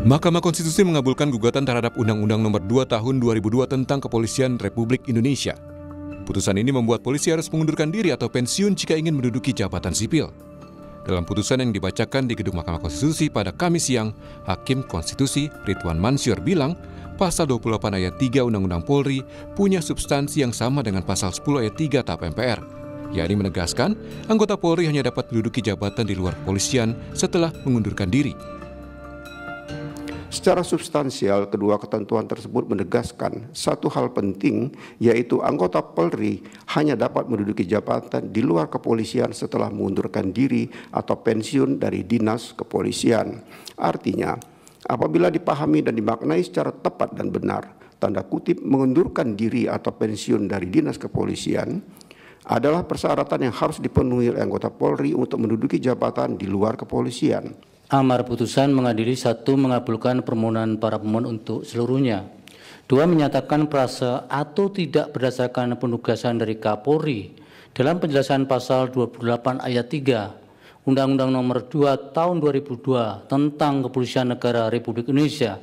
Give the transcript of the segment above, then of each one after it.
Mahkamah Konstitusi mengabulkan gugatan terhadap Undang-Undang Nomor 2 Tahun 2002 tentang Kepolisian Republik Indonesia. Putusan ini membuat polisi harus mengundurkan diri atau pensiun jika ingin menduduki jabatan sipil. Dalam putusan yang dibacakan di Gedung Mahkamah Konstitusi pada Kamis siang, Hakim Konstitusi Ridwan Mansyur bilang, Pasal 28 ayat 3 Undang-Undang Polri punya substansi yang sama dengan Pasal 10 ayat 3 TAP MPR, yakni menegaskan anggota Polri hanya dapat menduduki jabatan di luar kepolisian setelah mengundurkan diri. Secara substansial, kedua ketentuan tersebut menegaskan satu hal penting, yaitu anggota Polri hanya dapat menduduki jabatan di luar kepolisian setelah mengundurkan diri atau pensiun dari dinas kepolisian. Artinya, apabila dipahami dan dimaknai secara tepat dan benar, tanda kutip mengundurkan diri atau pensiun dari dinas kepolisian adalah persyaratan yang harus dipenuhi oleh anggota Polri untuk menduduki jabatan di luar kepolisian. Amar putusan mengadili: 1. Mengabulkan permohonan para pemohon untuk seluruhnya. 2. Menyatakan prase atau tidak berdasarkan penugasan dari Kapolri dalam penjelasan pasal 28 ayat 3 Undang-Undang Nomor 2 Tahun 2002 tentang Kepolisian Negara Republik Indonesia,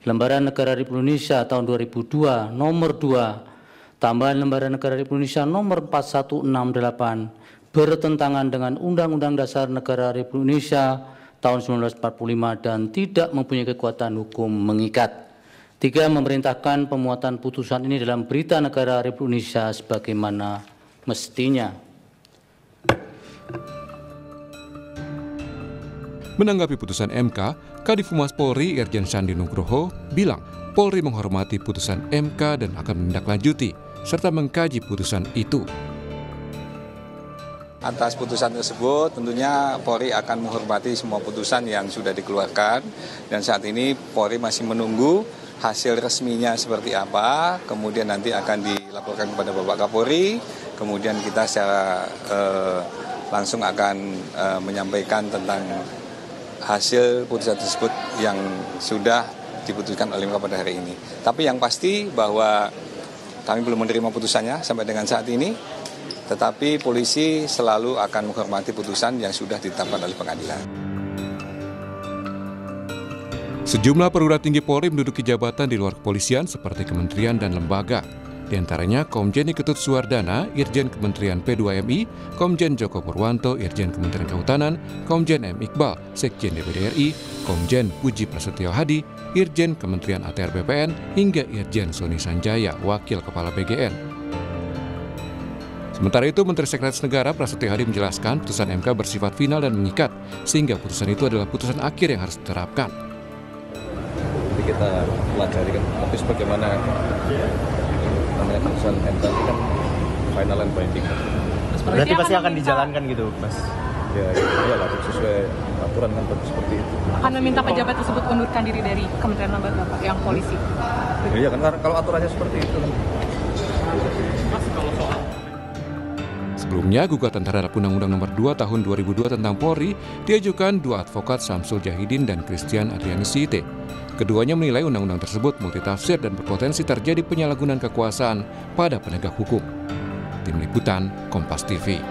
Lembaran Negara Republik Indonesia tahun 2002 Nomor 2 tambahan Lembaran Negara Republik Indonesia Nomor 4168 bertentangan dengan Undang-Undang Dasar Negara Republik Indonesia tahun 1945 dan tidak mempunyai kekuatan hukum mengikat. 3. Memerintahkan pemuatan putusan ini dalam Berita Negara Republik Indonesia sebagaimana mestinya. Menanggapi putusan MK, Kadif Humas Polri Irjen Sandi Nugroho bilang Polri menghormati putusan MK dan akan menindaklanjuti serta mengkaji putusan itu. Atas putusan tersebut tentunya Polri akan menghormati semua putusan yang sudah dikeluarkan, dan saat ini Polri masih menunggu hasil resminya seperti apa, kemudian nanti akan dilaporkan kepada Bapak Kapolri, kemudian kita secara langsung akan menyampaikan tentang hasil putusan tersebut yang sudah diputuskan oleh MK pada hari ini. Tapi yang pasti bahwa kami belum menerima putusannya sampai dengan saat ini, tetapi polisi selalu akan menghormati putusan yang sudah ditetapkan oleh pengadilan. Sejumlah perwira tinggi Polri menduduki jabatan di luar kepolisian seperti kementerian dan lembaga. Di antaranya Komjen Ketut Suwardana, Irjen Kementerian P2MI, Komjen Joko Purwanto, Irjen Kementerian Kehutanan, Komjen M. Iqbal, Sekjen DPD RI, Komjen Puji Prasetyo Hadi, Irjen Kementerian ATR BPN, hingga Irjen Soni Sanjaya, Wakil Kepala BGN. Sementara itu, Menteri Sekretaris Negara Prasetyo Hadi menjelaskan putusan MK bersifat final dan mengikat, sehingga putusan itu adalah putusan akhir yang harus diterapkan. Jadi kita pelajari kan, tapi sebagaimana namanya putusan MK itu kan final and binding. Berarti pasti akan dijalankan gitu, Mas? Ya lah, sesuai aturan kan seperti itu. Akan meminta pejabat tersebut mengundurkan diri dari Kementerian Lembaga Bapak yang polisi? Iya kan, kalau aturannya seperti itu. Sebelumnya, gugatan terhadap Undang-Undang Nomor 2 Tahun 2002 tentang Polri diajukan dua advokat Samsul Jahidin dan Christian Adrianusite. Keduanya menilai undang-undang tersebut multitafsir dan berpotensi terjadi penyalahgunaan kekuasaan pada penegak hukum. Tim Liputan, Kompas TV.